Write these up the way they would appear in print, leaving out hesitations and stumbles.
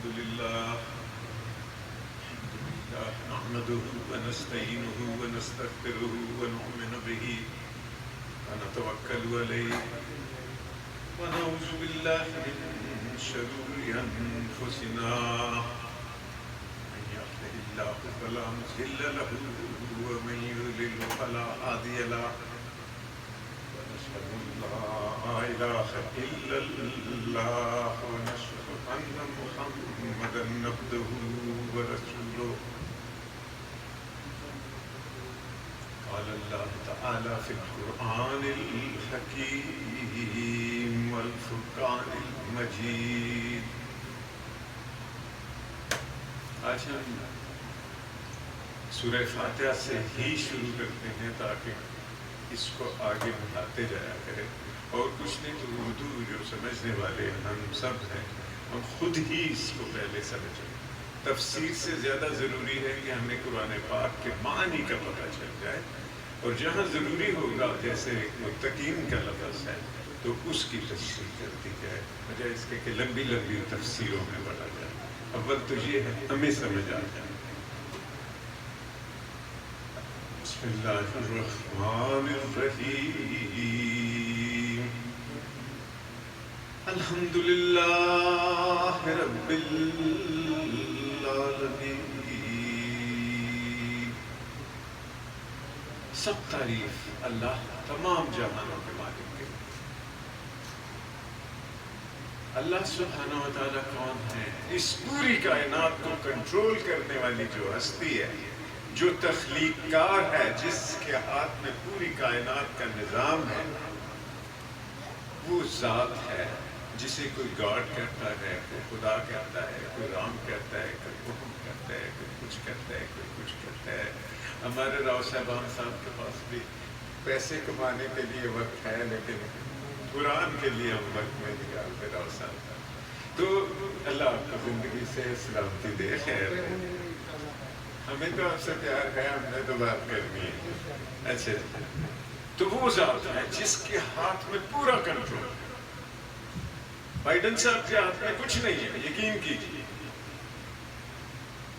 الحمد لله نحمده ونستعينه ونستغفره ونؤمن به ونتوكل عليه ونعوذ بالله من شرور أنفسنا من يهده الله فلا مضل له ومن يضلل فلا هادي له ونشهد أن لا إله إلا الله ونشهد أن محمدا عبده ورسوله قال الله تعالى في القرآن الحكيم والفرقان المجيد. آج ہم سورہ فاتحہ سے ہی شروع کرتے ہیں تاکہ اس کو آگے بڑھاتے جایا کرے، اور کچھ نہیں تو اردو جو سمجھنے والے ہم سب ہیں ہم خود ہی اس کو پہلے سمجھیں. تفسیر سے زیادہ ضروری ہے کہ ہمیں قرآن پاک کے معنی کا پتہ چل جائے، اور جہاں ضروری ہوگا جیسے متقین کا لفظ ہے تو اس کی تفسیر کر دی جائے، وجہ اس کے کہ لمبی لمبی تفسیروں میں بڑھا جائے. اول تو یہ ہے ہمیں سمجھ آ جائے. بسم اللہ الرحمن الرحیم. الحمد للہ رب العالمین. سب تعریف اللہ تمام جہانوں کے مالک کے. اللہ سبحانہ و تعالیٰ کون ہے؟ اس پوری کائنات کو کنٹرول کرنے والی جو ہستی ہے، جو تخلیق کار ہے، جس کے ہاتھ میں پوری کائنات کا نظام ہے، وہ ذات ہے جسے کوئی گاڈ کہتا ہے، کوئی خدا کہتا ہے، کوئی رام کہتا ہے، کوئی حکم کہتا ہے، کوئی کچھ کہتا ہے، کوئی کچھ کہتا ہے. ہمارے راؤ صاحبان صاحب کے پاس بھی پیسے کمانے کے لیے وقت ہے، لیکن قرآن کے لیے ہم وقت میں نکالتے راؤ صاحب. تو اللہ آپ کو زندگی سے سلامتی دے. خیر، ہمیں تو آپ سے پیار ہے، ہم نے تو بات کرنی ہے. اچھا، تو وہ ذات ہے جس کے ہاتھ میں پورا کنٹرول. بائیڈن صاحب کے ہاتھ میں کچھ نہیں ہے، یقین کیجیے.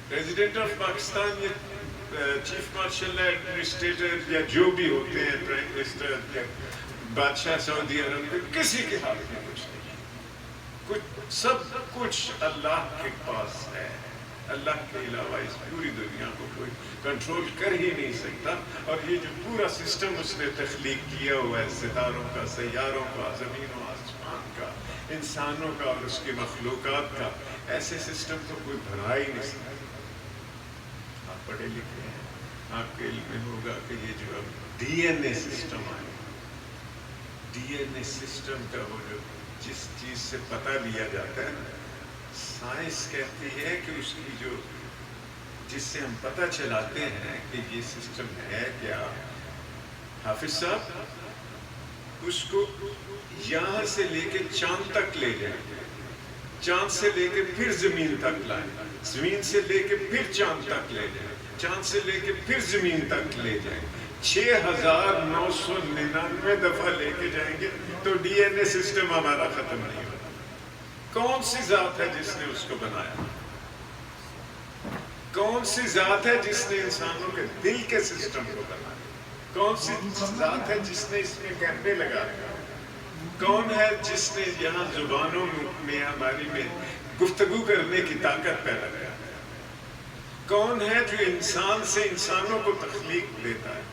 پریزیڈنٹ آف پاکستان یا چیف مارشل ایڈمنسٹریٹر یا جو بھی ہوتے ہیں، پرائم منسٹر یا بادشاہ سعودی عرب کے، کسی کے ہاتھ میں کچھ نہیں ہے. سب کچھ اللہ کے پاس ہے. اللہ کے علاوہ اس پوری دنیا کو کوئی کنٹرول کر ہی نہیں سکتا. اور یہ جو پورا سسٹم اس نے تخلیق کیا ہوا ہے، ستاروں کا، سیاروں کا، زمین و آسمان کا، انسانوں کا اور اس کی مخلوقات کا، ایسے سسٹم تو کوئی بنا ہی نہیں سکتا. آپ پڑھے لکھے ہیں، آپ کے علم میں ہوگا کہ یہ جو اب ڈی این اے سسٹم آئے، ڈی این اے سسٹم کا وہ جو جس چیز سے پتہ لیا جاتا ہے نا، سائنس کہتی ہے کہ اس کی جو جس سے ہم پتہ چلاتے ہیں کہ یہ سسٹم ہے کیا. حافظ صاحب اس کو یہاں سے لے کے چاند تک لے جائیں، چاند سے لے کے پھر زمین تک لائیں، زمین سے لے کے پھر چاند تک لے جائیں، چاند سے لے کے پھر زمین تک لے جائیں، 6999 دفعہ لے کے جائیں گے تو ڈی این اے سسٹم ہمارا ختم نہیں ہوگا. کون سی ذات ہے جس نے اس کو بنایا؟ کون سی ذات ہے جس نے انسانوں کے دل کے سسٹم کو بنایا؟ کون سی ذات ہے جس نے اس میں کیمرے لگائے؟ کون ہے جس نے یہاں زبانوں میں ہماری میں گفتگو کرنے کی طاقت پیدا کیا؟ کون ہے جو انسان سے انسانوں کو تخلیق دیتا ہے؟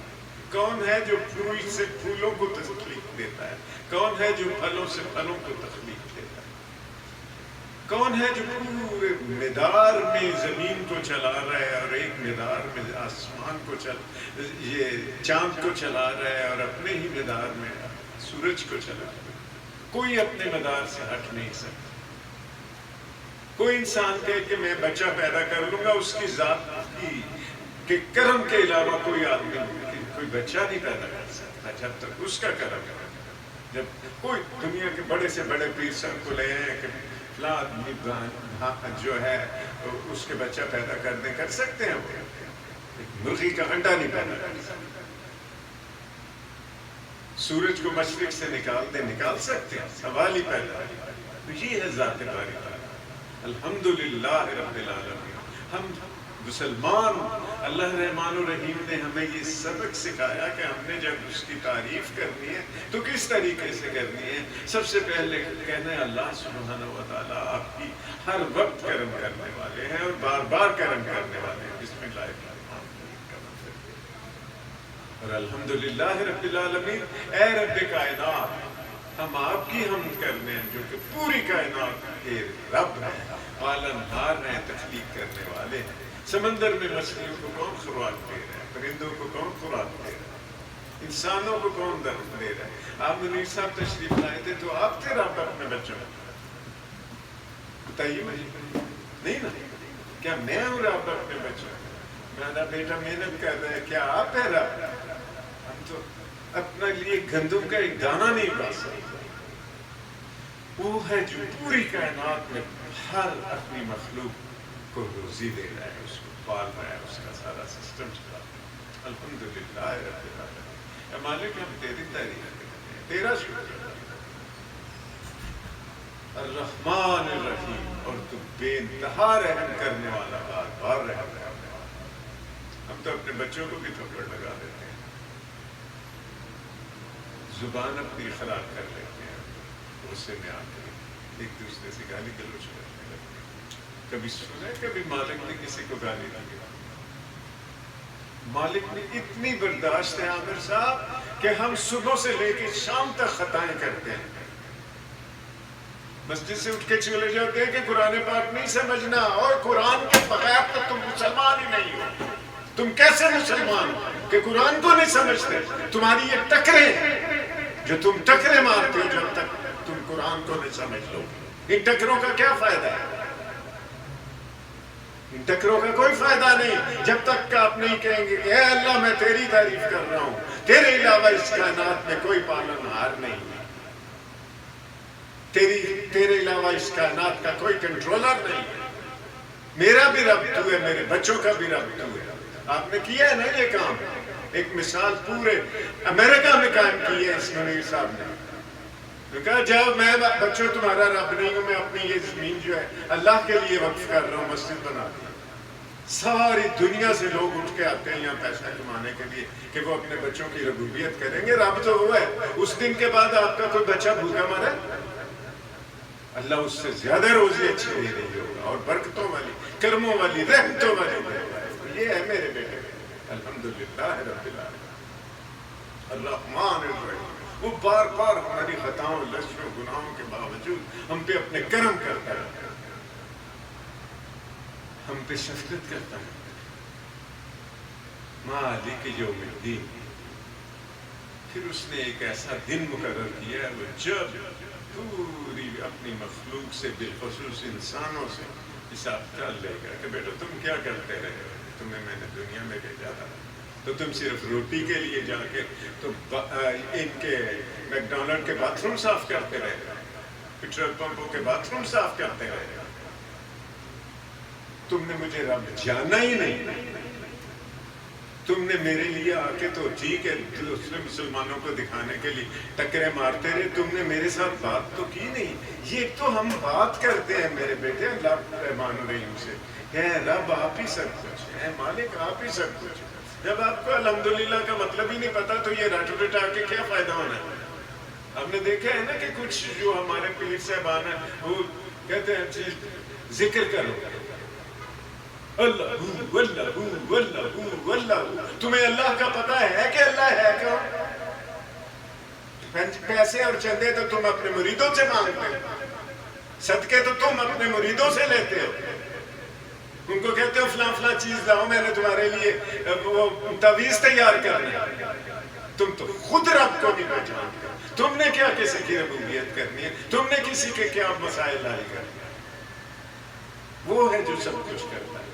کون ہے جو پھول سے پھولوں کو تخلیق دیتا ہے؟ کون ہے جو پھلوں سے پھلوں کو تخلیق دیتا ہے؟ کون ہے جو پورے مدار میں زمین کو چلا رہا ہے اور ایک مدار میں آسمان کو یہ چاند کو چلا رہا ہے اور اپنے ہی مدار میں سورج کو چلا رہا ہے؟ کوئی اپنے مدار سے ہٹ نہیں سکتا. کوئی انسان کہے کہ میں بچہ پیدا کر لوں گا، اس کی ذات کی کہ کرم کے علاوہ کوئی آدمی کوئی بچہ نہیں پیدا کر سکتا جب تک اس کا کرم ہے. جب کوئی دنیا کے بڑے سے بڑے پیر صاحب کو لے آئے کہ فلاں آدمی جو ہے اس کے بچہ پیدا کر سکتے ہیں، وہ مرغی کا انڈا نہیں پیدا کر سکتے. سورج کو مشرق سے نکال سکتے ہیں، سوال ہی پیدا ہے. تو یہ ہے ذات باری تعالیٰ. الحمدللہ رب العالمین. ہم مسلمان، اللہ رحمان الرحیم نے ہمیں یہ سبق سکھایا کہ ہم نے جب اس کی تعریف کرنی ہے تو کس طریقے سے کرنی ہے. سب سے پہلے کہنا ہے اللہ سبحانہ و تعالیٰ آپ کی ہر وقت کرم کرنے والے ہیں اور بار بار کرم کرنے والے ہیں. بسم اللہ الرحمن الرحیم. اور الحمدللہ رب العالمین، اے رب کائنات، ہم آپ کی حمد کرنے ہیں جو کہ پوری کائنات کے رب ہیں، پالنہار ہیں، تخلیق کرنے والے ہیں. سمندر میں مچھلیوں کو کون خوراک دے رہا ہے؟ پرندوں کو کون خوراک دے رہا ہے؟ انسانوں کو کون درد دے رہا ہے؟ آپ منیر صاحب تشریف لائے تھے تو آپ تھے رب اپنے بچوں کو؟ بتائیے مجھے، نہیں نا؟ کیا میں ہوں رب اپنے بچوں کو؟ میرا بیٹا محنت کر رہا ہے، کیا آپ ہے رب؟ ہم تو اپنے لیے گندم کا ایک دانہ نہیں اگا سکتے. وہ ہے جو پوری کائنات میں ہر اپنی مخلوق کو روزی دے رہا ہے، اس کو پال رہا ہے، اس کا سارا سسٹم چلا رہا ہے. الحمدللہ رب العالمین. اے مالک، ہم تیری تعریف کرتے ہیں، تیرا شکر ہے. الرحمن الرحیم، اور تو بے انتہا رحم کرنے والا، بار بار رحم کرنے والا. ہم تو اپنے بچوں کو بھی تھپڑ لگا دیتے ہیں، زبان اپنی خراب کر لیتے ہیں، غصے میں آ کے ایک دوسرے سے گالی گلوچ کرنے لگتے ہیں. کبھی سنا کبھی مالک نے کسی کو گالی دی؟ مالک نے اتنی برداشت ہے عامر صاحب کہ ہم صبح سے لے کے شام تک خطائیں کرتے ہیں. مسجد سے اٹھ کے چلے جاتے ہیں کہ قرآن پاک نہیں سمجھنا، اور قرآن کے بغیر تو تم مسلمان ہی نہیں ہو. تم کیسے مسلمان ہو کہ قرآن کو نہیں سمجھتے؟ تمہاری یہ ٹکرے جو تم ٹکرے مارتے ہو جب تک تم قرآن کو نہیں سمجھ لو. ان ٹکروں کا کیا فائدہ ہے؟ ان ٹکروں کا کوئی فائدہ نہیں جب تک کہ آپ نہیں کہیں گے کہ اے اللہ میں تیری تعریف کر رہا ہوں، تیرے علاوہ اس کائنات میں کوئی پالنہار نہیں، تیرے علاوہ اس کائنات کا کوئی کنٹرولر نہیں. میرا بھی رب تو ہے، میرے بچوں کا بھی رب تو ہے. آپ نے کیا ہے نا یہ کام. ایک مثال پورے امریکہ میں قائم کی ہے اس منیر صاحب نے. کہا جب میں بچوں تمہارا رب نہیں ہوں، میں اپنی یہ زمین جو ہے اللہ کے لیے وقف کر رہا ہوں، مسجد بنا دی. ساری دنیا سے لوگ اٹھ کے آتے ہیں یہاں پیسہ کمانے کے لیے کہ وہ اپنے بچوں کی ربوبیت کریں گے. رب تو وہ ہے. اس دن کے بعد آپ کا کوئی بچہ بھوکا مرے، اللہ اس سے زیادہ روزی اچھی دے رہی ہوگا، اور برکتوں والی، کرموں والی، رحمتوں والی. یہ ہے میرے بیٹے، الحمدللہ رب العالمین. الرحمن الرحیم، وہ بار بار ہماری خطاؤں، لشوں، گناہوں کے باوجود ہم پہ اپنے کرم کرتا ہے، ہم پہ شفقت کرتا ہے. مالک یوم الدین. پھر اس نے ایک ایسا دن مقرر کیا ہے وہ جب پوری اپنی مخلوق سے، بالخصوص انسانوں سے حساب کر لے گا کہ بیٹا تم کیا کرتے رہے، تمہیں میں نے دنیا میں بھیجا تھا تو تم صرف روٹی کے لیے جا کے تو ان کے میک ڈونلڈ کے باتھ روم صاف کرتے رہے، پیٹرول پمپوں کے باتھ روم صاف کرتے رہے. تم نے مجھے رب جانا ہی نہیں. تم نے میرے لیے آ کے تو ٹھیک ہے دوسرے مسلمانوں کو دکھانے کے لیے ٹکرے مارتے رہے، تم نے میرے ساتھ بات تو کی نہیں. یہ تو ہم بات کرتے ہیں میرے بیٹے اللہ رحمان الرحیم سے، اے رب آپ ہی سب کچھ ہے، مالک آپ ہی سب کچھ. جب آپ کو الحمدللہ کا مطلب ہی نہیں پتا تو یہ رٹ رٹا کے کیا فائدہ ہونا ہے؟ ہم نے دیکھا ہے نا کہ کچھ جو ہمارے پیر صاحبان ہیں وہ کہتے ہیں ذکر کرو اللہ اللہ اللہ اللہ. تمہیں اللہ کا پتہ ہے کہ اللہ ہے کون؟ پیسے اور چندے تو تم اپنے مریدوں سے مانگتے ہو، صدقے تو تم اپنے مریدوں سے لیتے ہو. ان کو کہتے ہو فلاں فلاں چیز لاؤ، میں نے تمہارے لیے وہ تعویذ تیار کرنا. تم تو خود رب کو نہیں پہچانتے. تم نے کیا کسی کی ربوبیت کرنی ہے؟ تم نے کسی کے کیا مسائل حل کرنے؟ وہ ہے جو سب کچھ کرتا ہے.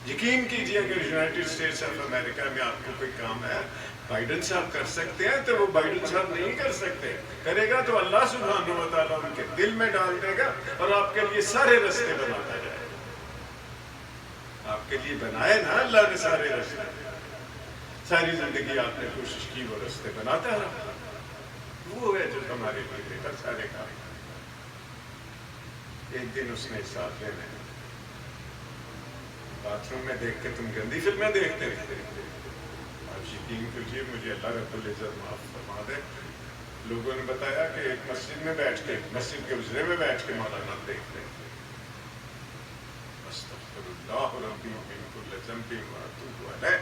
یقین کیجئے اگر یونائٹڈ اسٹیٹس آف امریکہ میں آپ کو کوئی کام ہے بائیڈن صاحب کر سکتے ہیں تو وہ بائیڈن صاحب نہیں کر سکتے. کرے گا تو اللہ سبحانہ و تعالیٰ ان کے دل میں ڈال دے گا اور آپ کے لیے سارے رستے بناتا جائے. آپ کے لیے بنائے نا اللہ نے سارے رستے. ساری زندگی آپ نے کوشش کی وہ رستے بناتا رہا. وہ ہے جو ہمارے لیے بہتر سارے کام. ایک دن اس نے ساتھ لینے باتھ روم میں دیکھ کے تم گندی فلمیں دیکھتے رہتے، آپ یقین کیجیے مجھے اللہ رب العزت معاف فرما دے، لوگوں نے بتایا کہ ایک مسجد میں بیٹھ کے، مسجد کے حجرے میں بیٹھ کے مولانا دیکھتے، استغفر اللہ ربی من کل ذنب واتوب الیہ،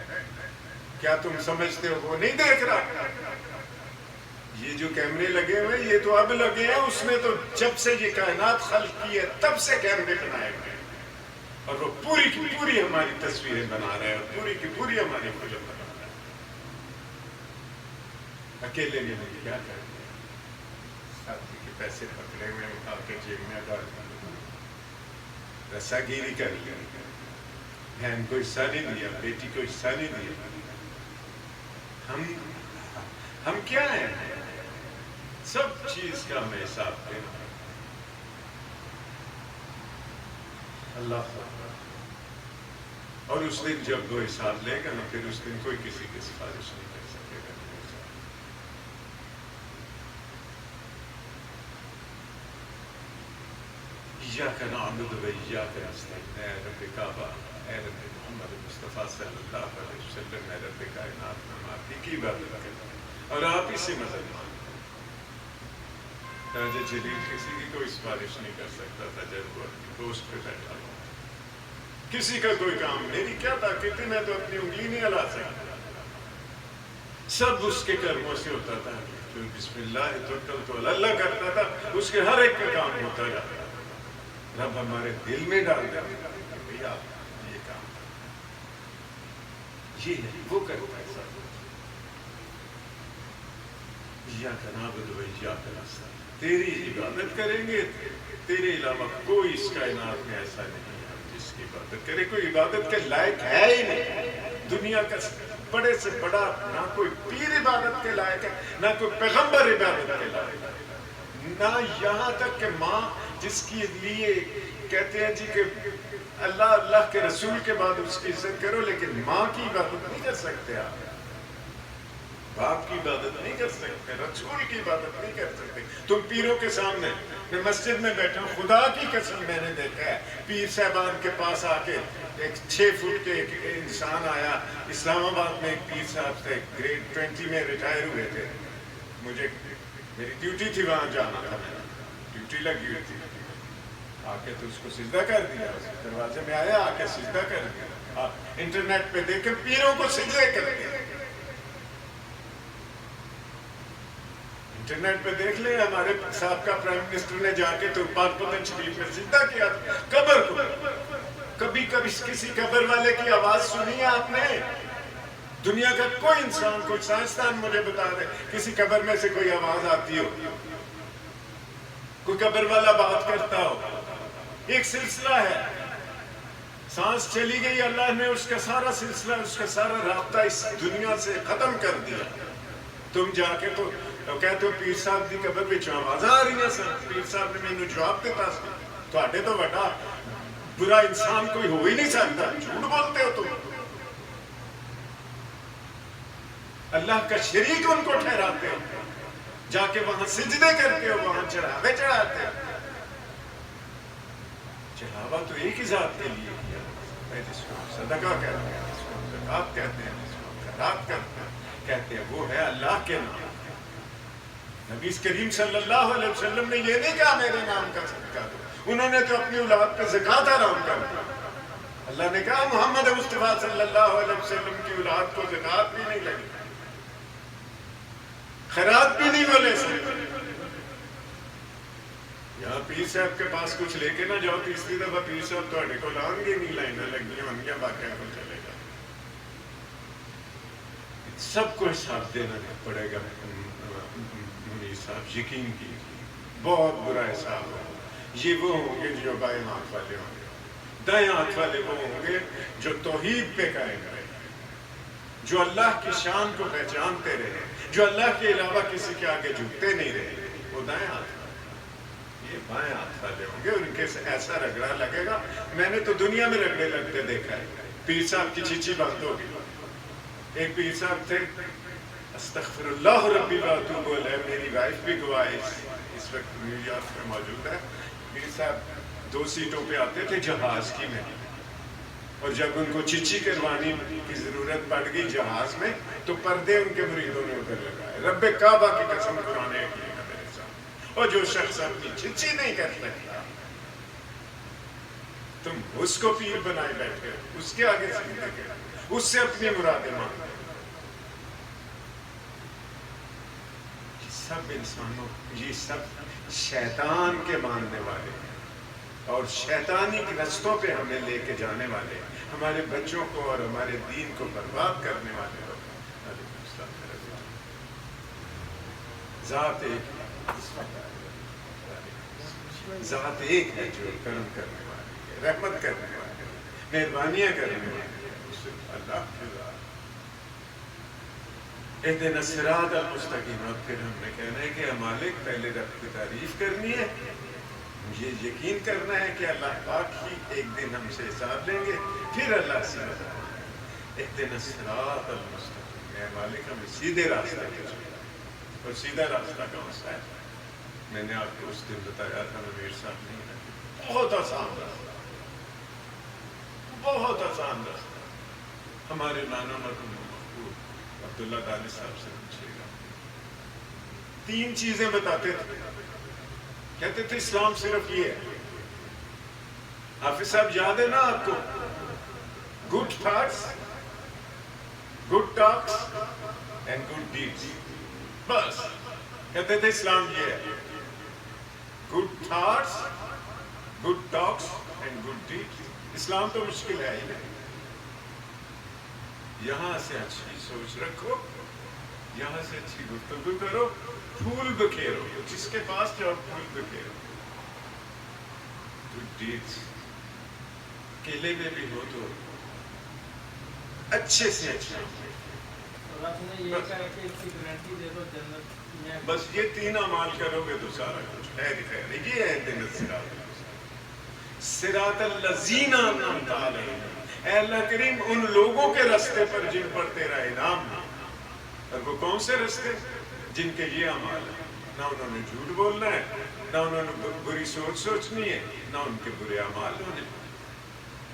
کیا تم سمجھتے ہو وہ نہیں دیکھ رہا؟ یہ جو کیمرے لگے ہوئے یہ تو اب لگے ہیں، اس نے تو جب سے یہ کائنات خلق کی ہے تب سے کیمرے بنائے ہوئے ہیں، اور وہ پوری کی پوری ہماری تصویریں بنا رہے ہیں، اور پوری کی پوری ہماری فلم بنا رہے ہیں۔ اکیلے میں نہیں کیا کریں، ساتھی کے پیسے پکڑے ہوئے اٹھا کے جیب میں ڈال دیا، رسا گیری کر لیا، بہن کو حصہ نہیں دیا، بیٹی کو حصہ نہیں دیا، ہم کیا ہیں؟ سب چیز کا ہمیں حساب دینا اللہ، اور اس دن جب وہ حساب لے گا نا پھر اس دن کوئی کسی کی سفارش نہیں کر سکے گا۔ ایاک نعبد و ایاک نستعین، اے رب کعبہ، اے رب محمد مصطفیٰ صلی اللہ علیہ وسلم، اے رب کائنات، ہم آپ کی عبادت کریں اور آپ ہی سے مدد مانگیں۔ راجہ جلیل کسی کی کوئی سفارش نہیں کر سکتا تھا جب وہ اپنی پوسٹ پہ بیٹھا ہوا، کسی کا کوئی کام، میری کیا طاقت ہے، میں تو اپنی انگلی نہیں ہلا سکتا، سب اس کے کرموں سے ہوتا تھا، جو بسم اللہ توکلت علی اللہ کرتا تھا اس کے ہر ایک کا کام ہوتا جاتا، رب ہمارے دل میں ڈال دیا کہ بھیا یہ کام یہ ہے، وہ کرتا ہے سب۔ ایاک نعبد و ایاک نستعین، تیری عبادت کریں گے، تیرے علاوہ کوئی اس کائنات میں ایسا نہیں ہے جس کی عبادت کرے، کوئی عبادت کے لائق ہے ہی نہیں، دنیا کا بڑے سے بڑا نہ کوئی پیر عبادت کے لائق ہے، نہ کوئی پیغمبر عبادت کے لائق ہے، نہ یہاں تک کہ ماں جس کے لیے کہتے ہیں جی کہ اللہ اللہ کے رسول کے بعد اس کی عزت کرو، لیکن ماں کی عبادت نہیں کر سکتے آپ، باپ کی عبادت نہیں کر سکتے، رسول کی عبادت نہیں کر سکتے، تم پیروں کے سامنے، میں مسجد میں بیٹھا ہوں، خدا کی قسم میں نے دیکھا ہے پیر صاحبان کے پاس آ کے ایک 6 فٹ کے ایک انسان آیا، اسلام آباد میں ایک پیر صاحب سے گریڈ 20 میں ریٹائر ہوئے تھے، مجھے میری ڈیوٹی تھی وہاں جانا تھا، ڈیوٹی لگی ہوئی تھی، آ کے تو اس کو سجدہ کر دیا، دروازے میں آیا آ کے سجدہ کر دیا، انٹرنیٹ پہ دیکھیں پیروں کو سجدے کرتے ہیں، انٹرنیٹ پہ دیکھ لیں ہمارے سابقہ پرائم منسٹر نے جا کے تو پاک پتن شریف میں سجدہ کیا قبر کو، کبھی کبھی کسی قبر والے کی آواز سنی ہے آپ نے؟ دنیا کا کوئی انسان، کوئی سائنسدان مجھے بتا دے کسی قبر میں سے کوئی آواز آتی ہو، کوئی قبر والا بات کرتا ہو، ایک سلسلہ ہے، سانس چلی گئی اللہ نے اس کا سارا سلسلہ، اس کا سارا رابطہ اس دنیا سے ختم کر دیا، تم جا کے تو کہتے ہو پیر صاحب دی قبر وچ آوازاں آ رہی ہیں سن، پیر صاحب نے مینوں جواب دیتا سی، تواڈے تو بڑا برا انسان کوئی ہو ہی نہیں سکتا، جھوٹ بولتے ہو تم، اللہ کا شریک ان کو ٹھہراتے ہو، جا کے وہاں سجدے کرتے ہو، وہاں چڑھاوے چڑھاتے ہو، چڑھاوا تو ایک ہی ذات کے لیے کیا ہے، جس کو صدقہ کہتے ہیں، جس کو زکوٰۃ کہتے ہیں، جس کو خیرات کہتے ہیں، وہ ہے اللہ کے نام۔ نبی کریم صلی اللہ علیہ وسلم نے یہ نہیں کہا میرے نام کا صدقہ دو، انہوں نے تو اپنی اولاد پہ زکوٰۃ حرام کر دیا، اللہ نے کہا محمد مصطفیٰ صلی اللہ علیہ وسلم کی اولاد کو زکوٰۃ بھی نہیں لگی، خیرات بھی نہیں وہ لے سکتے۔ یہاں پیر صاحب کے پاس کچھ لے کے نہ جاؤ، تیسری دفعہ پیر صاحب تو اڈے کو لائیں گے نہیں، لائنیں لگی ہوں گی، باقی کو چلے گا، سب کو حساب دینا پڑے گا، منیر صاحب یقین کی بہت برا حساب ہے، یہ وہ ہوں گے جو بائیں ہاتھ والے ہوں گے، دائیں ہاتھ والے وہ ہوں گے جو توحید پہ قائم رہے، جو اللہ کی شان کو پہچانتے رہے، جو اللہ کے علاوہ کسی کے آگے جھکتے نہیں رہے، وہ دائیں ہاتھ، یہ بائیں ہاتھ والے ہوں گے، اور ان کے ایسا رگڑا لگے گا، میں نے تو دنیا میں رگڑے لگتے دیکھا ہے، پیر صاحب کی چیچی بند ہوگی، ایک پیر صاحب تھے، استغفر اللہ ربی واتوب الیہ، میری وائف بھی گواہ اس وقت نیو یارک میں موجود ہے، پیر صاحب 2 سیٹوں پہ آتے تھے جہاز کی میں، اور جب ان کو چچی کروانی کی ضرورت پڑ گئی جہاز میں تو پردے ان کے مریدوں نے ادھر لگائے. رب کعبہ کی قسم قرآن نے کی ہے میرے ساتھ. اور جو شخص اپنی چچی نہیں کر سکتا تم اس کو پیر بنائے بیٹھے ہو، اس کے آگے سجدے کرو، اس سے اپنی مرادیں مانگو. یہ سب انسانوں، یہ سب شیطان کے ماننے والے ہیں اور شیطانی کے رستوں پہ ہمیں لے کے جانے والے، ہمارے بچوں کو اور ہمارے دین کو برباد کرنے والے لوگ. ذات ایک ذات ایک ہے جو کرم کرنے والی ہے، رحمت کرنے والی ہے، مہربانیاں کرنے والی ہے، اللہ کی ذات. اہدنا الصراط المستقیم. اور پھر ہم نے کہنا ہے کہ مالک پہلے رب کی تعریف کرنی ہے، یہ یقین کرنا ہے کہ اللہ پاک ہی ایک دن ہم سے حساب لیں گے، پھر اللہ سے اہدنا الصراط المستقیم. اے مالک ہمیں سیدھے راستے پہ چلے. اور سیدھا راستہ کون سا ہے؟ میں نے آپ کو اس دن بتایا تھا، امیر صاحب نہیں ہے. بہت آسان راستہ، بہت آسان راستہ. ہمارے نانا مرحوم محبوب عبداللہ دانی صاحب سے پوچھے گا، 3 چیزیں بتاتے تھے. کہتے تھے اسلام صرف یہ ہے. حافظ صاحب یاد ہے نا آپ کو؟ Good thoughts, good talks and good deeds. بس کہتے تھے اسلام یہ ہے، good thoughts, good talks and good deeds. Islam تو مشکل ہے ہی نہیں. یہاں سے اچھی سوچ رکھو، یہاں سے اچھی گفتگو کرو، پھول بکھیرو، جس کے پاس جاؤ پھول بکھیرو. گڈ ڈیڈس کیلے میں بھی ہو تو اچھے سے اچھا. بس یہ 3 اعمال کرو گے تو سارا کچھ خیر خیر. یہ ہے دن صراط الذین انعمت علیہم. اے اللہ کریم ان لوگوں کے رستے پر جن پر تیرا انعام ہے. اور وہ کون سے رستے؟ جن کے یہ اعمال ہیں، نہ انہوں نے جھوٹ بولنا ہے، نہ انہوں نے بری سوچ سوچنی ہے، نہ ان کے برے اعمال ہونے،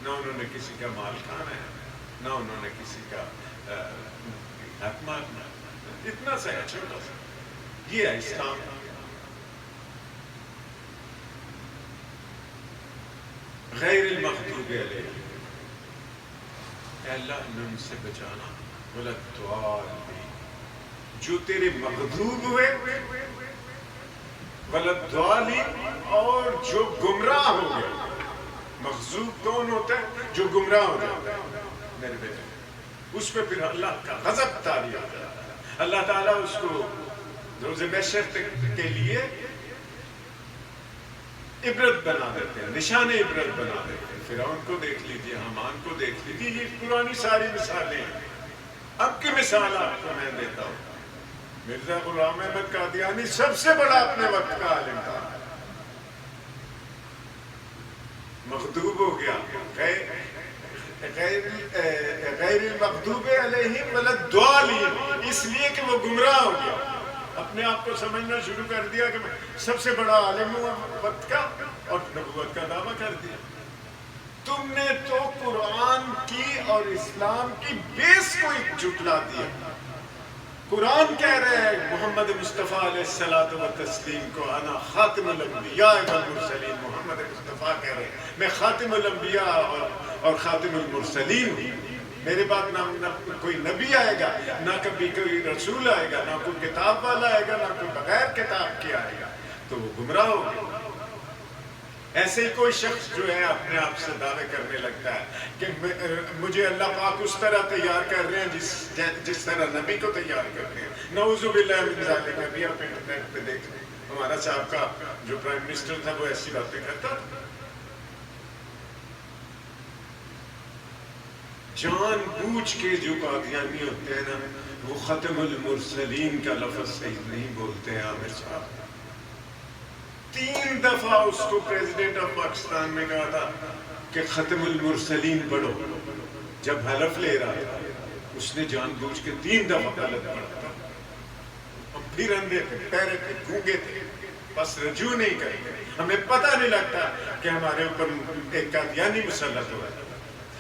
نہ انہوں نے کسی کا مال کھانا ہے، نہ انہوں نے کسی کا حق مانگنا. اتنا سا ہے، چھوٹا سا. یہ ہے اسلام. غیر المغضوب علیہم. اے اللہ ہمیں ان سے بچانا. ولا الضالین. جو تیرے مغضوب ہوئے، ولا الضالین، اور جو گمراہ ہو گئے. مغضوب کون ہوتا ہے؟ جو گمراہ ہو جاتا ہے میرے بیٹے. اس پہ پھر اللہ کا غضب طاری آتا ہے. اللہ تعالیٰ اس کو روز محشر کے لیے عبرت بنا دیتے ہیں، نشان عبرت بنا دیتے ہیں. فرعون کو دیکھ لیجیے، حامان کو دیکھ لیجیے. یہ پرانی ساری مثالیں ہیں. اب کی مثال آپ کو میں دیتا ہوں. مرزا غلام احمد قادیانی سب سے بڑا اپنے وقت کا عالم تھا. مغضوب ہو گیا، غیر المغضوب علیہم ولا الضالین، اس لیے کہ وہ گمراہ ہو گیا. اپنے آپ کو سمجھنا شروع کر دیا کہ میں سب سے بڑا عالم ہوں وقت کا، اور نبوت کا دعویٰ کر دیا. تم نے تو قرآن کی اور اسلام کی بیس کو جھٹلا دیا. قرآن کہہ رہے ہیں محمد مصطفیٰ علیہ الصلوۃ والتسلیم کو انا خاتم الانبیاء والمرسلین. محمد مصطفیٰ کہہ رہے ہیں میں خاتم الانبیاء اور خاتم المرسلین ہوں. میرے بعد نہ کوئی نبی آئے گا، نہ کبھی کوئی رسول آئے گا، نہ کوئی کتاب والا آئے گا، نہ کوئی بغیر کتاب کے آئے گا. تو وہ گمراہ ہو گئے. ایسے ہی کوئی شخص جو ہے اپنے آپ سے دعوے کرنے لگتا ہے کہ مجھے اللہ پاک اس طرح تیار کر رہے ہیں جس طرح نبی کو تیار کرتے ہیں. نعوذ باللہ من ذالک. ابھی آپ انٹرنیٹ پہ دیکھ لیں، ہمارا صاحب کا جو پرائم منسٹر تھا وہ ایسی باتیں کرتا تھا. جان بوجھ کے جو قادیانی ہوتے ہیں نا، وہ ختم المرسلین کا لفظ صحیح نہیں بولتے ہیں. عامر صاحب 3 دفعہ اس کو پریزیڈنٹ آف پاکستان میں کہا تھا کہ ختم المرسلین پڑھو. جب حلف لے رہا تھا اس نے جان بوجھ کے 3 دفعہ غلط پڑھا تھا. ہم پھر اندھے تھے، پیرے تھے، گونگے تھے. بس رجوع نہیں کرتے. ہمیں پتہ نہیں لگتا کہ ہمارے اوپر ایک قادیانی مسلط ہوا ہے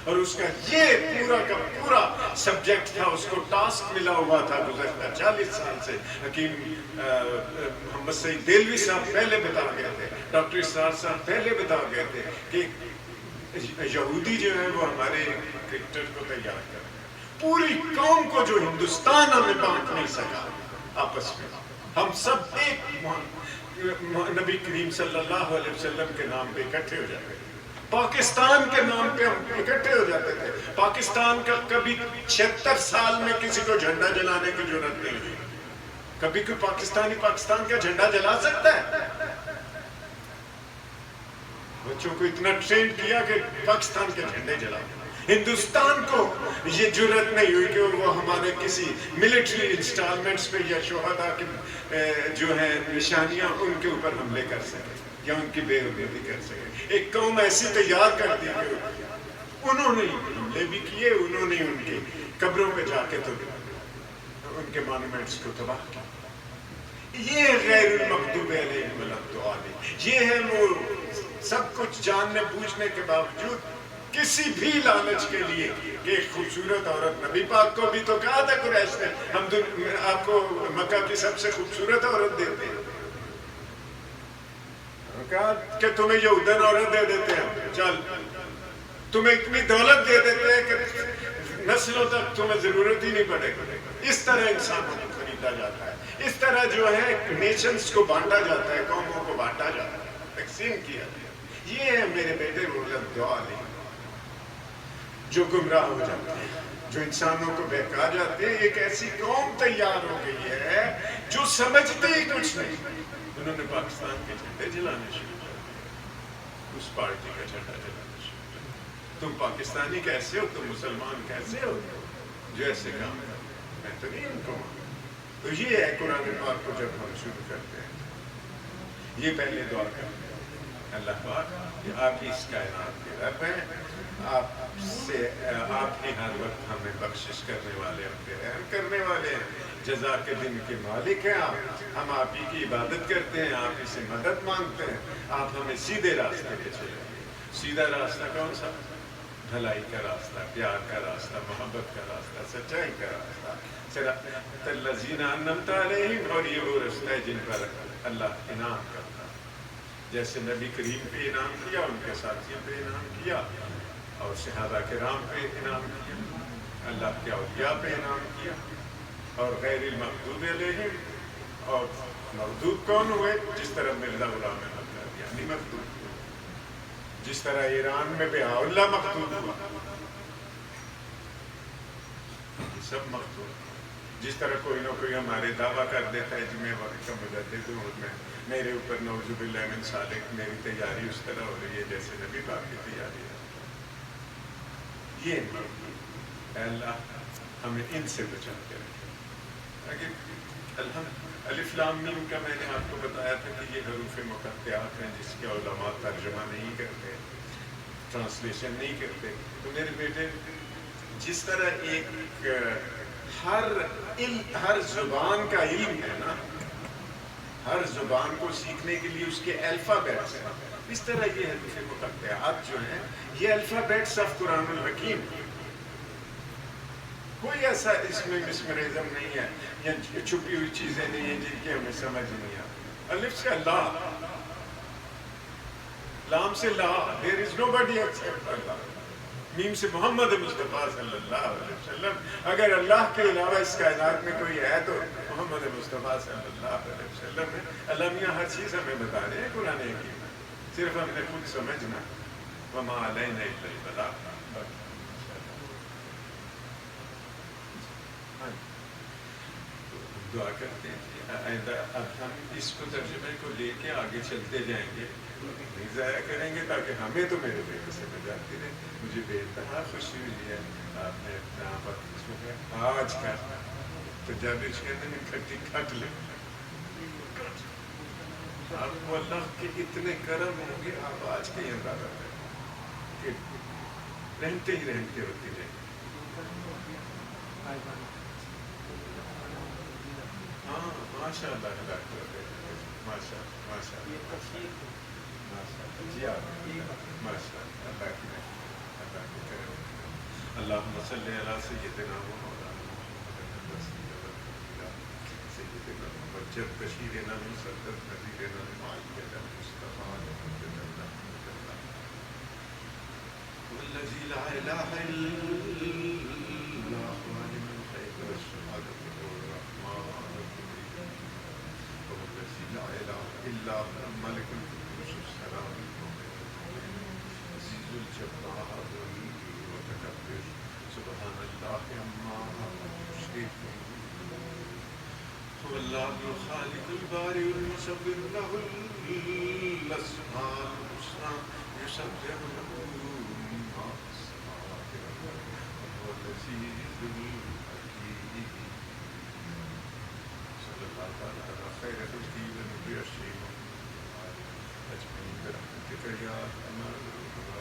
اور اس کا یہ پورا کا پورا سبجیکٹ تھا. اس کو ٹاسک ملا ہوا تھا گزشتہ 40 سال سے. حکیم محمد سعید دہلوی صاحب پہلے بتا گئے تھے, ڈاکٹر اسرار صاحب پہلے بتا گئے تھے کہ یہودی جو ہے وہ ہمارے کرکٹر کو تیار کر پوری قوم کو, جو ہندوستان ہمیں بانٹ نہیں سکا آپس میں. ہم سب ایک نبی کریم صلی اللہ علیہ وسلم کے نام پہ اکٹھے ہو جاتے تھے. پاکستان کے نام پہ ہم اکٹھے ہو جاتے تھے. پاکستان کا کبھی 76 سال میں کسی کو جھنڈا جلانے کی ضرورت نہیں ہوئی. کبھی کوئی پاکستانی پاکستان کا جھنڈا جلا سکتا ہے؟ بچوں کو اتنا ٹرین کیا کہ پاکستان کے جھنڈے جلاؤ. ہندوستان کو یہ جرت نہیں ہوئی کہ وہ ہمارے کسی ملٹری انسٹالمنٹس پہ یا شہداء کی جو ہیں نشانیاں ان کے اوپر حملے کر سکے یا ان کی بے عزتی کر سکے. ایک قوم ایسی تیار کر دی کہ انہوں نے حملے بھی کیے, انہوں نے ان کی قبروں پہ جا کے تو ان کے مانومنٹس کو تباہ کیا. یہ غیر المغضوب علیہم ولا الضالین. یہ ہے وہ سب کچھ جاننے بوجھنے کے باوجود کسی بھی لالچ کے لیے کہ ایک خوبصورت عورت, نبی پاک کو بھی تو کہا تھا قریش نے ہم آپ کو مکہ کی سب سے خوبصورت عورت دیتے ہیں. کہا کہ تمہیں یہودن عورت دے دیتے ہیں, چل تمہیں اتنی دولت دے دیتے ہیں کہ نسلوں تک تمہیں ضرورت ہی نہیں پڑے گی. اس طرح انسانوں کو خریدا جاتا ہے. اس طرح جو ہے نیشنز کو بانٹا جاتا ہے, قوموں کو بانٹا جاتا ہے, تقسیم کیا جاتا ہے. یہ ہے میرے بیٹے الضالین جو گمراہ ہو جاتے ہیں, جو انسانوں کو بہکا جاتے ہیں. ایک ایسی قوم تیار ہو گئی ہے جو سمجھتے ہی کچھ نہیں. انہوں نے پاکستان کے جھنڈے جلانے شروع کر دیے, اس پارٹی کا جھنڈا جلانا شروع کر دیا. تم پاکستانی کیسے ہو, تم مسلمان کیسے ہو جو ایسے کام کرتے؟ میں تو نہیں ان کو مانتا. تو یہ ہے قرآن پاک کو جب ہم شروع کرتے ہیں, یہ پہلے دعا کرتے ہیں اللہ پاک کہ آپ اس کائنات کے رب ہیں, آپ سے آپ ہی ہر وقت ہمیں بخشش کرنے والے, ہم پہ رحم کرنے والے ہیں, جزا کے دن کے مالک ہیں آپ. ہم آپ ہی کی عبادت کرتے ہیں, آپ ہی سے مدد مانگتے ہیں. آپ ہمیں سیدھے راستے پہ چلائیں. سیدھا راستہ کون سا؟ بھلائی کا راستہ, پیار کا راستہ, محبت کا راستہ, سچائی کا راستہ, صراط الذین انعمت علیہم. اور یہ وہ رستہ ہے جن پر اللہ انعام کرتا ہے, جیسے نبی کریم پہ انعام کیا, ان کے ساتھیوں پہ انعام کیا, اور صحابہ کرام پہ انعام کیا, اللہ کے اولیاء پہ انعام کیا. اور غیر المغضوب علیہم, اور مغضوب کون ہوئے؟ جس طرح مرزا غلام احمد قادیانی مغضوب, جس طرح ایران میں بہاء اللہ مغضوب ہوا, سب مغضوب. جس طرح کوئی نہ کوئی ہمارے دعویٰ کر دیتا ہے جی میں وقت کا مجدد ہوں, میں میرے اوپر نعوذ باللہ من ذالک, میری تیاری اس طرح ہو رہی ہے جیسے نبی پاک کی تیاری ہے. یہ اے اللہ ہمیں ان سے بچا کے رکھے. الف لام میم کا میں نے آپ کو بتایا تھا کہ یہ حروف مقطعات ہیں جس کے علماء ترجمہ نہیں کرتے, ٹرانسلیشن نہیں کرتے. تو میرے بیٹے جس طرح ایک ہر زبان کا علم ہے نا, ہر زبان کو سیکھنے کے لیے اس کے الفابیٹس ہیں, اس طرح یہ حروف مقطعات جو ہیں یہ الفابیٹس آف قرآن الحکیم. کوئی ایسا اس میں مسمرزم نہیں ہے یا چھپی ہوئی چیزیں نہیں ہیں جن کی ہمیں سمجھ نہیں آتی. الف سے اللہ, لام سے لا, there is nobody except اللہ, میم سے محمد مصطفیٰ صلی اللہ علیہ وسلم. اگر اللہ کے علاوہ اس کائنات میں کوئی ہے تو محمد مصطفیٰ صلی اللہ علیہ وسلم ہے. اللہ میاں ہر چیز ہمیں بتا رہے ہیں قرآن حکیم میں, صرف ہم نے خود سمجھنا. وما علینا الا البلاغ. دعا کرتے ہیں آئندہ اب ہم اس کو ترجمے کو لے کے آگے چلتے جائیں گے, نہیں ضائع کریں گے تاکہ ہمیں تو میرے بیٹے سے بجاتی رہے. مجھے بے انتہا خوشی ہوئی ہے آپ نے اپنا وقت آج کا تو جب اس کے اندر کھٹی کھٹ لیں. آپ کو اللہ کے اتنے کرم ہوں گے, آپ آج کے اندازہ کریں کہ رہتے ہی رہتے ہوتی رہیں. ہاں ماشاء اللہ ماشاء اللہ ماشاء اللہ ماشاء اللہ جی ماشاء اللہ اللہ کی اللہ کی کرم اللہم صلی علی سیدنا و مولانا محمد سیدنا مجد بشیرنا مسدد نذیرنا معیدنا مصطفیٰ محمد والذی لا الہ الا اللہ عالم الغیب والشہادۃ الرحمن الرحیم والذی لا الہ الا هو الملک القدوس السلام المؤمن العزیز الجبار المتکبر سبحان اللہ عما یشرکون هو اللہ الخالق البارئ المصور له الاسماء الحسنى يسبح له ما في السماوات والارض وهو العزيز الحكيم صلی اللہ تعالی علی خیر خلقہ ونبی الشیخ اجمعین برحمتک یا ارحم الراحمین